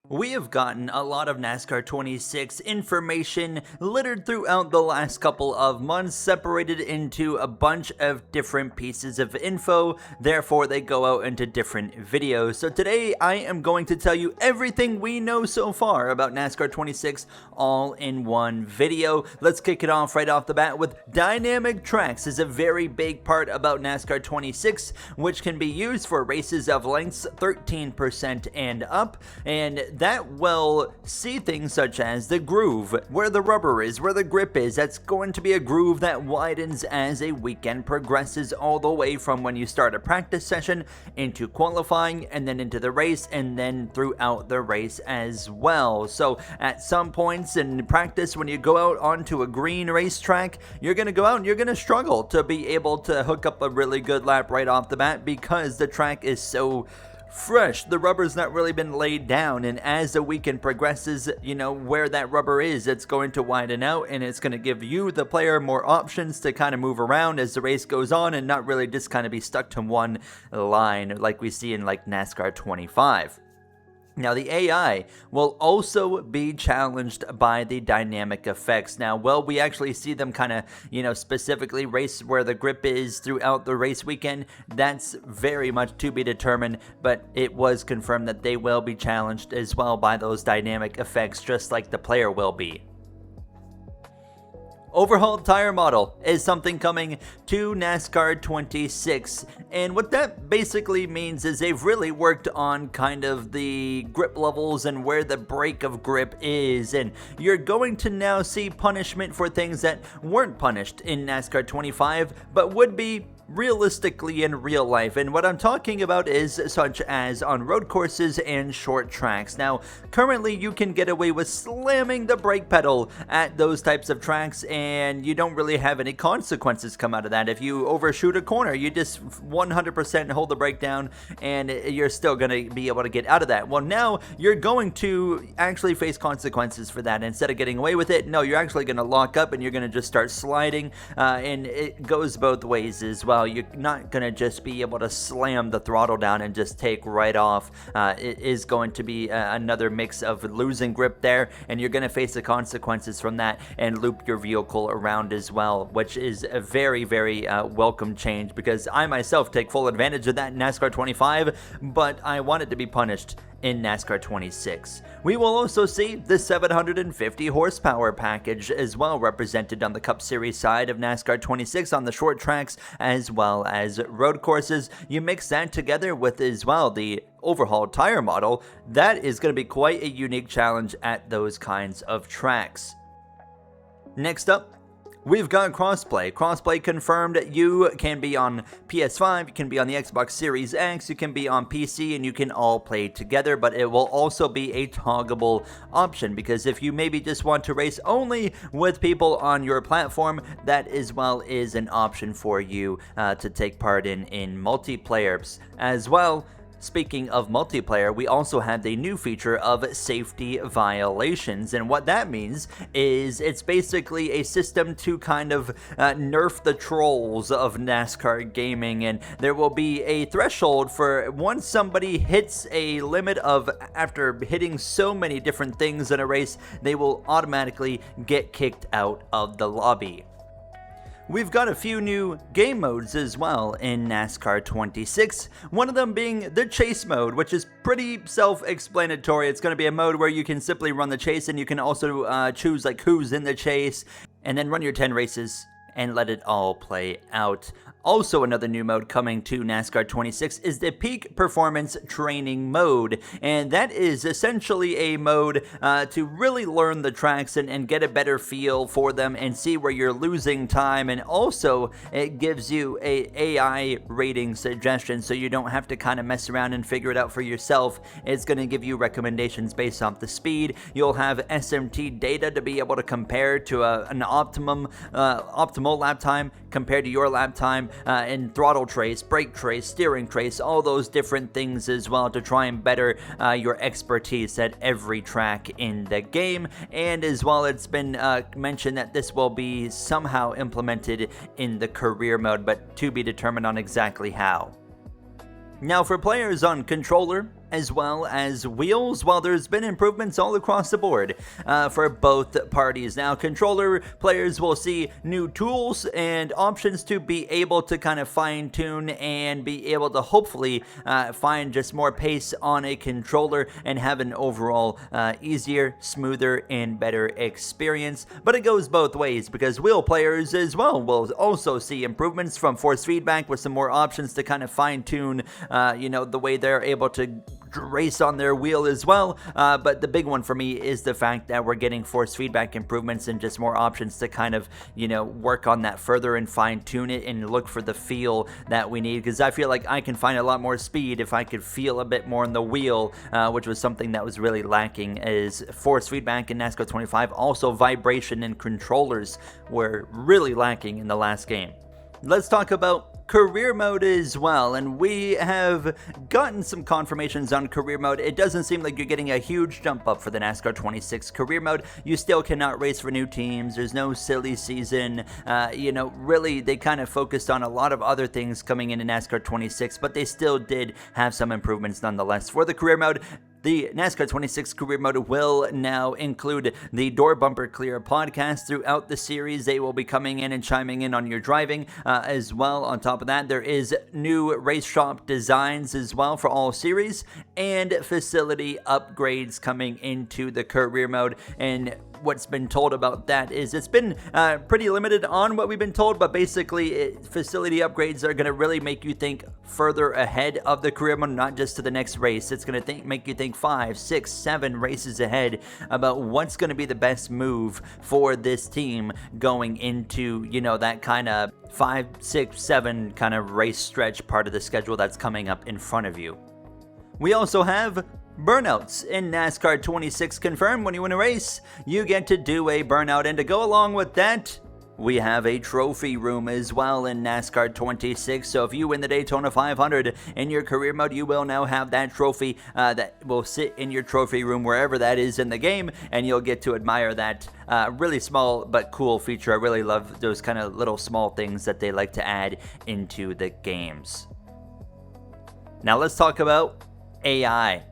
We have gotten a lot of NASCAR 26 information littered throughout the last couple of months, separated into a bunch of different pieces of info, therefore they go out into different videos. So today I am going to tell you everything we know so far about NASCAR 26 all in one video. Let's kick it off right off the bat with dynamic tracks is a very big part about NASCAR 26, which can be used for races of lengths 13% and up, and that will see things such as the groove, where the rubber is, where the grip is. That's going to be a groove that widens as a weekend progresses, all the way from when you start a practice session into qualifying and then into the race and then throughout the race as well. So at some points in practice, when you go out onto a green racetrack, you're going to go out and you're going to struggle to be able to hook up a really good lap right off the bat because the track is so fresh. The rubber's not really been laid down, and as the weekend progresses, where that rubber is, it's going to widen out, and it's going to give you, the player, more options to kind of move around as the race goes on and not really just kind of be stuck to one line like we see in like NASCAR 25. Now, the AI will also be challenged by the dynamic effects. Now, will we actually see them kind of, specifically race where the grip is throughout the race weekend? That's very much to be determined, but it was confirmed that they will be challenged as well by those dynamic effects, just like the player will be. Overhauled tire model is something coming to NASCAR 26, and what that basically means is they've really worked on kind of the grip levels and where the break of grip is, and you're going to now see punishment for things that weren't punished in NASCAR 25 but would be realistically in real life. And what I'm talking about is such as on road courses and short tracks. Now, currently you can get away with slamming the brake pedal at those types of tracks and you don't really have any consequences come out of that. If you overshoot a corner, you just 100% hold the brake down and you're still going to be able to get out of that. Well, now you're going to actually face consequences for that. Instead of getting away with it, no, you're actually going to lock up and you're going to just start sliding, and it goes both ways as well. You're not going to just be able to slam the throttle down and just take right off. It is going to be another mix of losing grip there, and you're going to face the consequences from that and loop your vehicle around as well, which is a very, very welcome change because I myself take full advantage of that in NASCAR 25, but I wanted to be punished in NASCAR 26. We will also see the 750 horsepower package as well represented on the Cup Series side of NASCAR 26 on the short tracks as well as road courses. You mix that together with as well the overhauled tire model, that is going to be quite a unique challenge at those kinds of tracks. Next up, we've got crossplay. Crossplay confirmed. You can be on PS5, you can be on the Xbox Series X, you can be on PC, and you can all play together, but it will also be a toggable option because if you maybe just want to race only with people on your platform, that as well is an option for you to take part in multiplayer as well. Speaking of multiplayer, we also have the new feature of safety violations, and what that means is it's basically a system to kind of nerf the trolls of NASCAR gaming, and there will be a threshold for once somebody hits a limit of, after hitting so many different things in a race, they will automatically get kicked out of the lobby. We've got a few new game modes as well in NASCAR 26, one of them being the chase mode, which is pretty self-explanatory. It's going to be a mode where you can simply run the chase and you can also choose like who's in the chase and then run your 10 races and let it all play out. Also, another new mode coming to NASCAR 26 is the Peak Performance Training mode, and that is essentially a mode to really learn the tracks and get a better feel for them and see where you're losing time, and also it gives you a AI rating suggestion so you don't have to kind of mess around and figure it out for yourself. It's going to give you recommendations based off the speed. You'll have SMT data to be able to compare to an optimal lap time compared to your lap time, and throttle trace, brake trace, steering trace, all those different things as well to try and better your expertise at every track in the game. And as well, it's been mentioned that this will be somehow implemented in the career mode, but to be determined on exactly how. Now, for players on controller as well as wheels. While there's been improvements all across the board for both parties. Now, controller players will see new tools and options to be able to kind of fine tune and be able to hopefully find just more pace on a controller and have an overall easier, smoother, and better experience. But it goes both ways, because wheel players as well will also see improvements from force feedback with some more options to kind of fine tune the way they're able to race on their wheel as well. But the big one for me is the fact that we're getting force feedback improvements and just more options to kind of work on that further and fine tune it and look for the feel that we need, because I feel like I can find a lot more speed if I could feel a bit more on the wheel, which was something that was really lacking. Is force feedback in NASCAR 25. Also, vibration and controllers were really lacking in the last game. Let's talk about career mode as well, and we have gotten some confirmations on career mode. It doesn't seem like you're getting a huge jump up for the NASCAR 26 career mode. You still cannot race for new teams. There's no silly season. Really, they kind of focused on a lot of other things coming into NASCAR 26, but they still did have some improvements nonetheless. For the career mode, the NASCAR 26 career mode will now include the Door Bumper Clear podcast throughout the series. They will be coming in and chiming in on your driving as well. On top of that, there is new race shop designs as well for all series and facility upgrades coming into the career mode. And what's been told about that is it's been pretty limited on what we've been told, but basically facility upgrades are going to really make you think further ahead of the career mode, not just to the next race. It's going to make you think 5, 6, 7 races ahead about what's going to be the best move for this team going into, that kind of 5, 6, 7 kind of race stretch part of the schedule that's coming up in front of you. We also have burnouts in NASCAR 26 confirmed. When you win a race, you get to do a burnout, and to go along with that, we have a trophy room as well in NASCAR 26. So if you win the Daytona 500 in your career mode, you will now have that trophy that will sit in your trophy room wherever that is in the game, and you'll get to admire that really small but cool feature. I really love those kind of little small things that they like to add into the games. Now let's talk about AI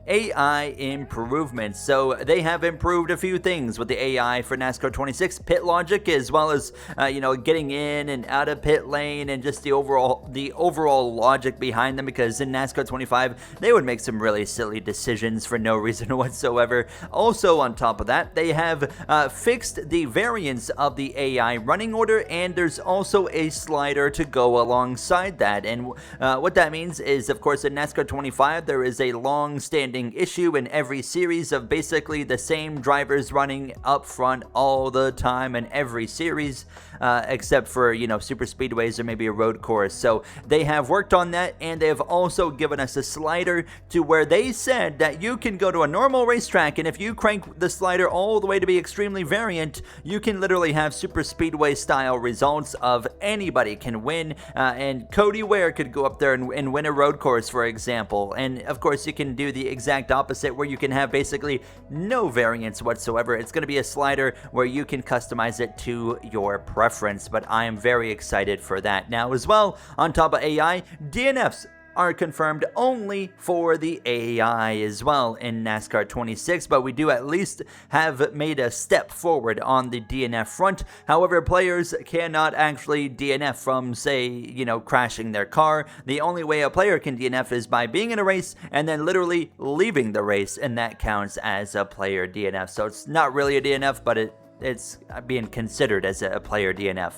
improvements. So they have improved a few things with the AI for NASCAR 26, pit logic, as well as getting in and out of pit lane, and just the overall logic behind them, because in NASCAR 25 they would make some really silly decisions for no reason whatsoever. Also, on top of that, they have fixed the variance of the AI running order, and there's also a slider to go alongside that. And what that means is, of course, in NASCAR 25 there is a long-standing issue in every series of basically the same drivers running up front all the time in every series, except for super speedways or maybe a road course. So they have worked on that, and they have also given us a slider to where they said that you can go to a normal racetrack, and if you crank the slider all the way to be extremely variant, you can literally have super speedway style results of anybody can win, and Cody Ware could go up there and win a road course, for example. And of course, you can do the exact opposite, where you can have basically no variance whatsoever. It's going to be a slider where you can customize it to your preference, but I am very excited for that. Now as well, on top of AI, DNFs are confirmed only for the AI as well in NASCAR 26, but we do at least have made a step forward on the DNF front. However, players cannot actually DNF from, say, crashing their car. The only way a player can DNF is by being in a race and then literally leaving the race, and that counts as a player DNF. So it's not really a DNF, but it's being considered as a player DNF.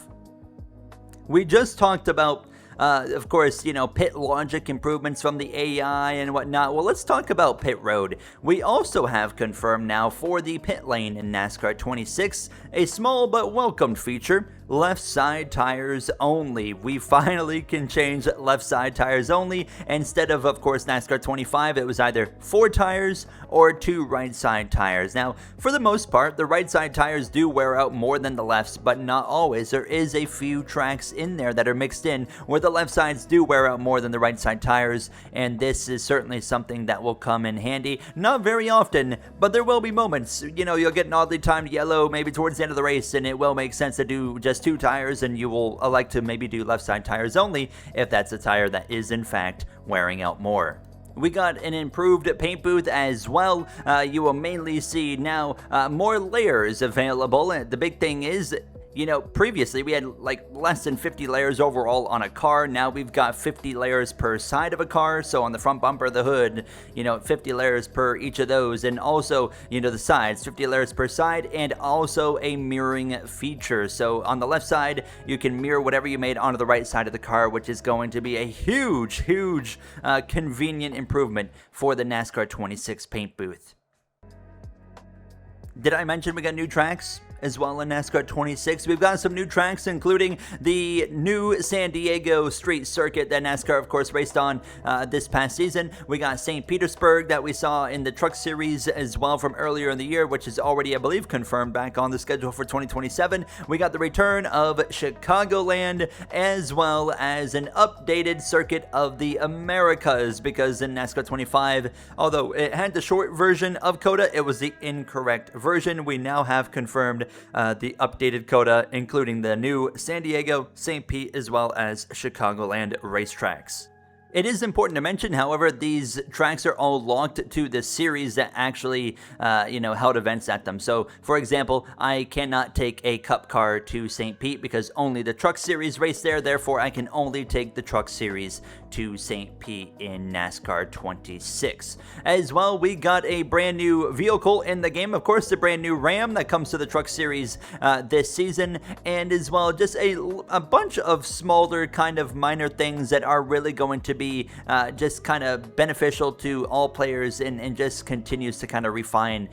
We just talked about of course, pit logic improvements from the AI and whatnot. Well, let's talk about pit road. We also have confirmed now for the pit lane in NASCAR 26, a small but welcomed feature: left side tires only. We finally can change left side tires only. Instead of course, NASCAR 25, it was either 4 tires or 2 right side tires. Now, for the most part, the right side tires do wear out more than the lefts, but not always. There is a few tracks in there that are mixed in where the left sides do wear out more than the right side tires, and this is certainly something that will come in handy. Not very often, but there will be moments. You'll get an oddly timed yellow maybe towards the end of the race, and it will make sense to do just 2 tires, and you will elect to maybe do left side tires only if that's a tire that is in fact wearing out more. We got an improved paint booth as well. You will mainly see now more layers available. And the big thing is, you know, previously we had like less than 50 layers overall on a car. Now we've got 50 layers per side of a car. So on the front bumper, the hood, you know, 50 layers per each of those. And also, you know, the sides, 50 layers per side, and also a mirroring feature. So on the left side, you can mirror whatever you made onto the right side of the car, which is going to be a huge, convenient improvement for the NASCAR 26 paint booth. Did I mention we got new tracks as well in NASCAR 26? We've got some new tracks, including the new San Diego street circuit that NASCAR, of course, raced on this past season. We got St. Petersburg that we saw in the Truck Series as well from earlier in the year, which is already, I believe, confirmed back on the schedule for 2027. We got the return of Chicagoland, as well as an updated circuit of the Americas, because in NASCAR 25, although it had the short version of COTA, it was the incorrect version. We now have confirmed the updated COTA, including the new San Diego, St. Pete, as well as Chicagoland racetracks. It is important to mention, however, these tracks are all locked to the series that actually, held events at them. So, for example, I cannot take a Cup car to St. Pete because only the Truck Series race there. Therefore, I can only take the Truck Series to St. Pete in NASCAR 26. As well, we got a brand new vehicle in the game. Of course, the brand new Ram that comes to the Truck Series this season. And as well, just a bunch of smaller kind of minor things that are really going to be just kind of beneficial to all players, and just continues to kind of refine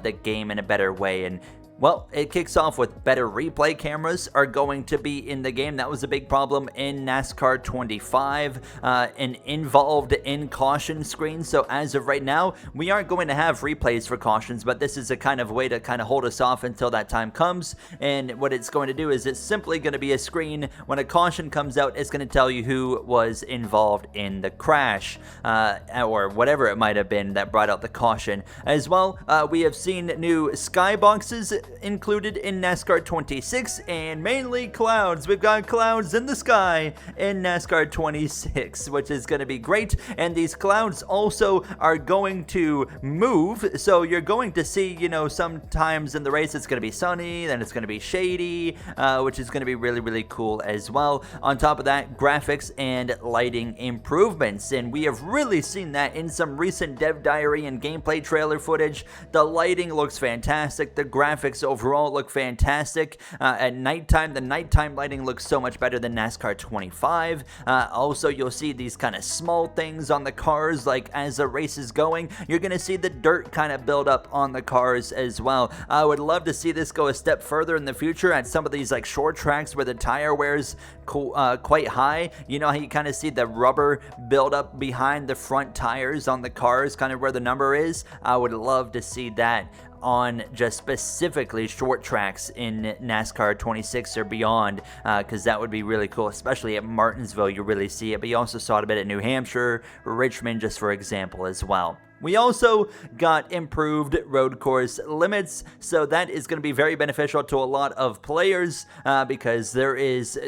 the game in a better way. And well, it kicks off with better replay cameras are going to be in the game. That was a big problem in NASCAR 25, an involved in caution screen. So as of right now, we aren't going to have replays for cautions, but this is a kind of way to kind of hold us off until that time comes. And what it's going to do is it's simply going to be a screen. When a caution comes out, it's going to tell you who was involved in the crash, or whatever it might have been that brought out the caution. As well, we have seen new skyboxes included in NASCAR 26, and mainly clouds. We've got clouds in the sky in NASCAR 26, which is going to be great. And these clouds also are going to move, so you're going to see, you know, sometimes in the race it's going to be sunny, then it's going to be shady, which is going to be really cool as well. On top of that, graphics and lighting improvements, and we have really seen that in some recent dev diary and gameplay trailer footage. The lighting looks fantastic. The graphics overall look fantastic. At nighttime, the nighttime lighting looks so much better than NASCAR 25. Also, you'll see these kind of small things on the cars, like as the race is going, you're going to see the dirt kind of build up on the cars as well. I would love to see this go a step further in the future at some of these like short tracks where the tire wears quite high. You know how you kind of see the rubber build up behind the front tires on the cars, kind of where the number is. I would love to see that on just specifically short tracks in NASCAR 26 or beyond, because that would be really cool, especially at Martinsville. You really see it, but you also saw it a bit at New Hampshire, Richmond, just for example as well. We also got improved road course limits, so that is going to be very beneficial to a lot of players, because there is,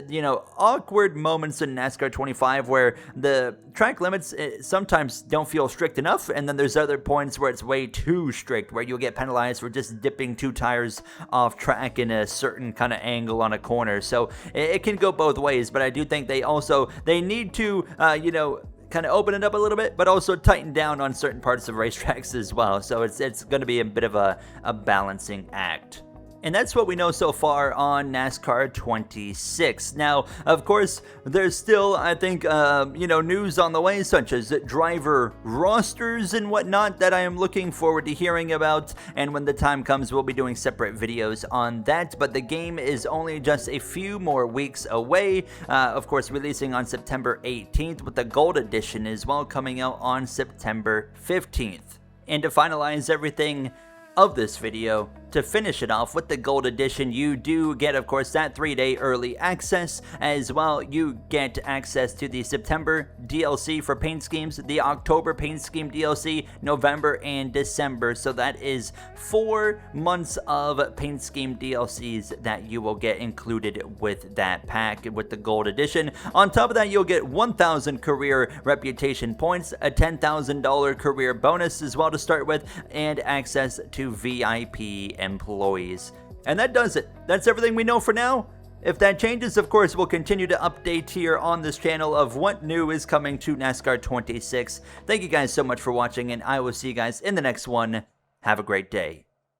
awkward moments in NASCAR 25 where the track limits sometimes don't feel strict enough, and then there's other points where it's way too strict, where you'll get penalized for just dipping two tires off track in a certain kind of angle on a corner. So it can go both ways, but I do think they need to, kind of open it up a little bit, but also tighten down on certain parts of racetracks as well. So it's going to be a bit of a balancing act. And that's what we know so far on NASCAR 26. Now, of course, there's still, I think, news on the way, such as driver rosters and whatnot that I am looking forward to hearing about. And when the time comes, we'll be doing separate videos on that. But the game is only just a few more weeks away. Of course, releasing on September 18th, with the Gold Edition as well coming out on September 15th. And to finalize everything of this video, to finish it off with the Gold Edition, you do get, of course, that 3-day early access. As well, you get access to the September DLC for paint schemes, the October paint scheme DLC, November and December. So that is 4 months of paint scheme DLCs that you will get included with that pack with the Gold Edition. On top of that, you'll get 1,000 career reputation points, a $10,000 career bonus as well to start with, and access to VIP employees. And that does it. That's everything we know for now. If that changes, of course, we'll continue to update here on this channel of what new is coming to NASCAR 26. Thank you guys so much for watching, and I will see you guys in the next one. Have a great day.